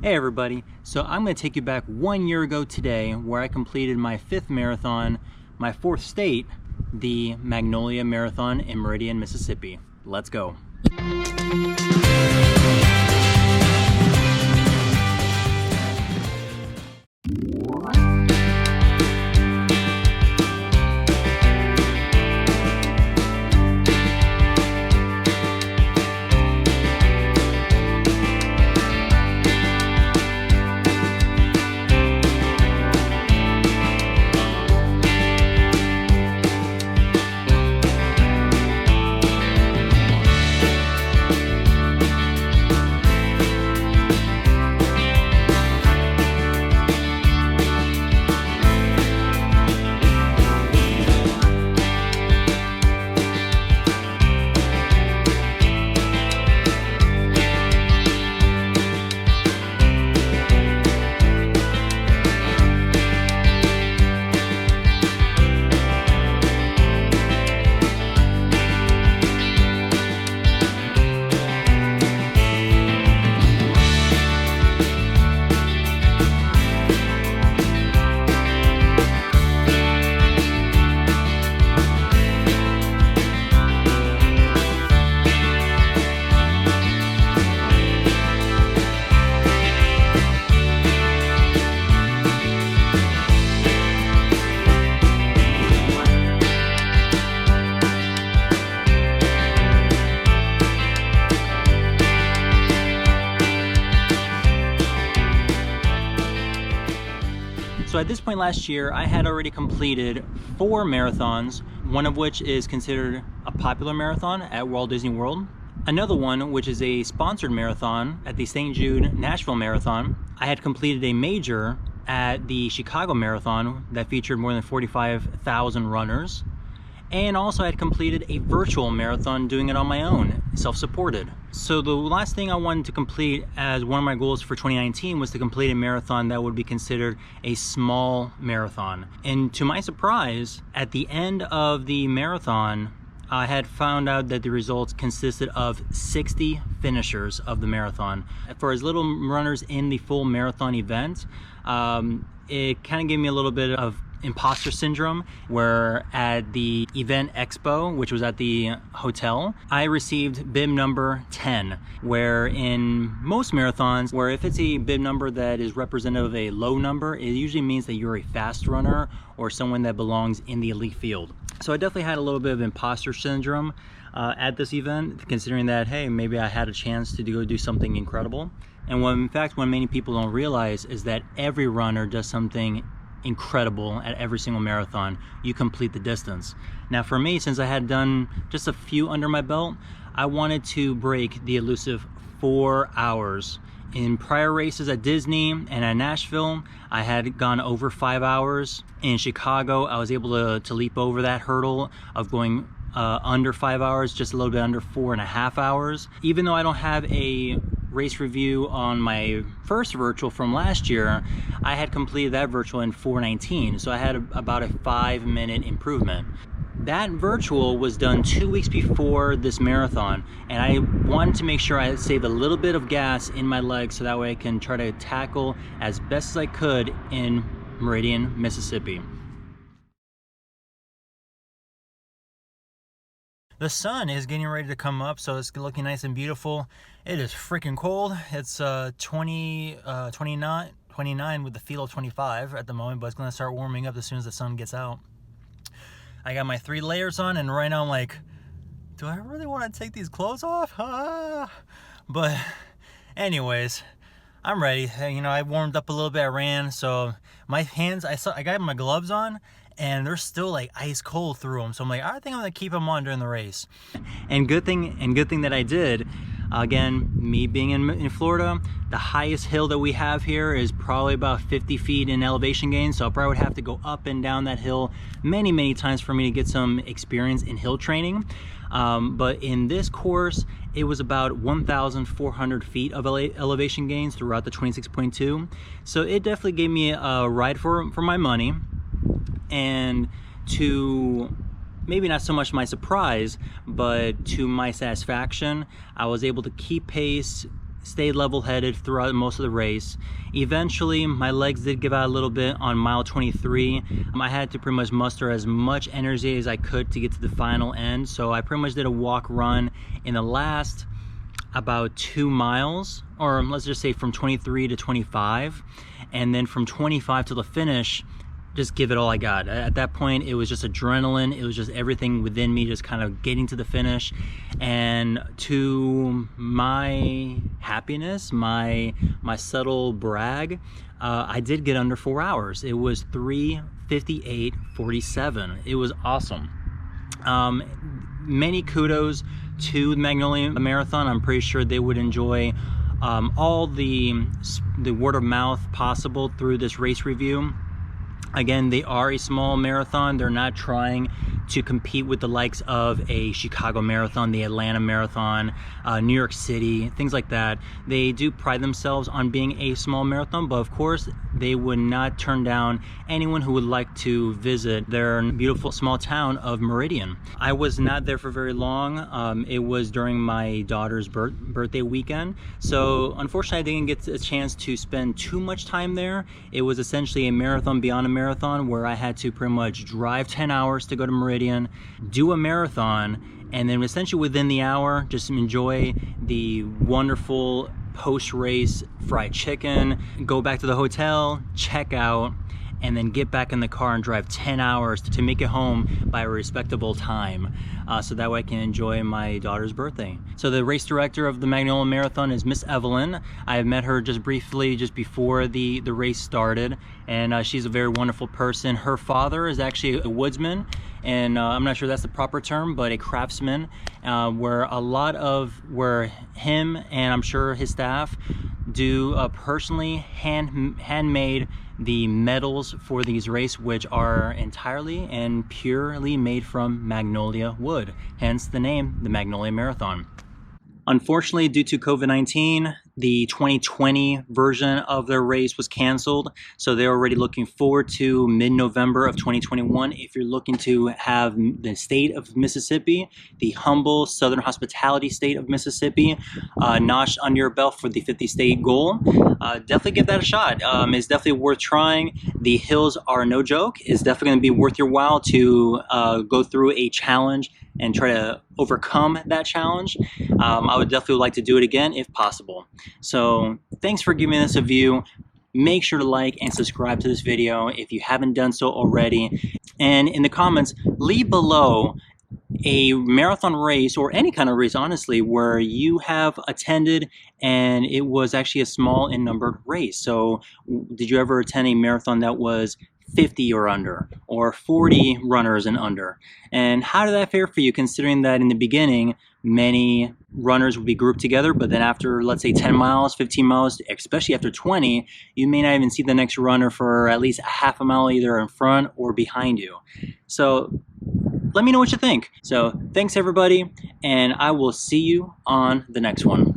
Hey everybody, so I'm going to take you back 1 year ago today where I completed my 5th marathon, my 4th state, the Magnolia Marathon in Meridian, Mississippi. Let's go. So at this point last year, I had already completed 4 marathons, one of which is considered a popular marathon at Walt Disney World. Another one, which is a sponsored marathon at the St. Jude Nashville Marathon. I had completed a major at the Chicago Marathon that featured more than 45,000 runners. And also I had completed a virtual marathon doing it on my own, self-supported. So the last thing I wanted to complete as one of my goals for 2019 was to complete a marathon that would be considered a small marathon. And to my surprise, at the end of the marathon, I had found out that the results consisted of 60 finishers of the marathon. For as little runners in the full marathon event, it kind of gave me a little bit of imposter syndrome, where at the event expo, which was at the hotel, I received bib number 10, where in most marathons, where if it's a bib number that is representative of a low number, it usually means that you're a fast runner or someone that belongs in the elite field. So I definitely had a little bit of imposter syndrome at this event, considering that, hey, maybe I had a chance to go do something incredible. And in fact, what many people don't realize is that every runner does something incredible at every single marathon. You complete the distance. Now for me, since I had done just a few under my belt, I wanted to break the elusive 4 hours. In prior races at Disney and at Nashville, I had gone over 5 hours. In Chicago, I was able to leap over that hurdle of going under 5 hours, just a little bit under 4.5 hours. Even though I don't have a race review on my first virtual from last year, I had completed that virtual in 4:19, so I had about a 5-minute improvement. That virtual was done 2 weeks before this marathon, and I wanted to make sure I saved a little bit of gas in my legs so that way I can try to tackle as best as I could in Meridian, Mississippi. The sun is getting ready to come up, so it's looking nice and beautiful. It is freaking cold. It's 29 with the feel of 25 at the moment, but it's going to start warming up as soon as the sun gets out. I got my 3 layers on, and right now I'm like, do I really want to take these clothes off? But anyways, I'm ready. You know, I warmed up a little bit. I ran, so my hands, I got my gloves on, and they're still like ice cold through them. So I'm like, I think I'm gonna keep them on during the race. And good thing that I did. Again, me being in Florida, the highest hill that we have here is probably about 50 feet in elevation gain. So I probably would have to go up and down that hill many times for me to get some experience in hill training. But in this course, it was about 1,400 feet of elevation gains throughout the 26.2. So it definitely gave me a ride for my money. And to maybe not so much my surprise, but to my satisfaction, I was able to keep pace stayed level-headed throughout most of the race. Eventually, my legs did give out a little bit on mile 23. I had to pretty much muster as much energy as I could to get to the final end. So I pretty much did a walk run in the last about 2 miles, or let's just say from 23 to 25. And then from 25 to the finish, just give it all I got. At that point, it was just adrenaline. It was just everything within me just kind of getting to the finish. And to my happiness, my subtle brag, I did get under 4 hours. It was 3:58:47. It was awesome. Many kudos to the Magnolia Marathon. I'm pretty sure they would enjoy all the word of mouth possible through this race review. Again, they are a small marathon. They're not trying to compete with the likes of a Chicago Marathon, the Atlanta Marathon, New York City, things like that. They do pride themselves on being a small marathon, but of course, they would not turn down anyone who would like to visit their beautiful small town of Meridian. I was not there for very long. It was during my daughter's birthday weekend, so unfortunately, I didn't get a chance to spend too much time there. It was essentially a marathon beyond a marathon where I had to pretty much drive 10 hours to go to Meridian, do a marathon, and then essentially within the hour, just enjoy the wonderful post-race fried chicken, go back to the hotel, check out, and then get back in the car and drive 10 hours to make it home by a respectable time, so that way I can enjoy my daughter's birthday. So the race director of the Magnolia Marathon is Miss Evelyn. I met her just briefly just before the race started, and she's a very wonderful person. Her father is actually a woodsman, and I'm not sure that's the proper term, but a craftsman, where him and I'm sure his staff do personally handmade the medals for these races, which are entirely and purely made from magnolia wood, hence the name, the Magnolia Marathon. Unfortunately, due to COVID-19, the 2020 version of their race was canceled, so they're already looking forward to mid-November of 2021. If you're looking to have the state of Mississippi, the humble Southern hospitality state of Mississippi, notched under your belt for the 50-state goal, definitely give that a shot. It's definitely worth trying. The hills are no joke. It's definitely going to be worth your while to go through a challenge and try to overcome that challenge. I would definitely like to do it again if possible. So thanks for giving us a view. Make sure to like and subscribe to this video if you haven't done so already. And in the comments, leave below a marathon race or any kind of race, honestly, where you have attended and it was actually a small and numbered race. So did you ever attend a marathon that was 50 or under, or 40 runners and under? And how did that fare for you, considering that in the beginning many runners would be grouped together, but then after, let's say, 10 miles, 15 miles, especially after 20, you may not even see the next runner for at least a half a mile either in front or behind you. So let me know what you think. So thanks everybody, and I will see you on the next one.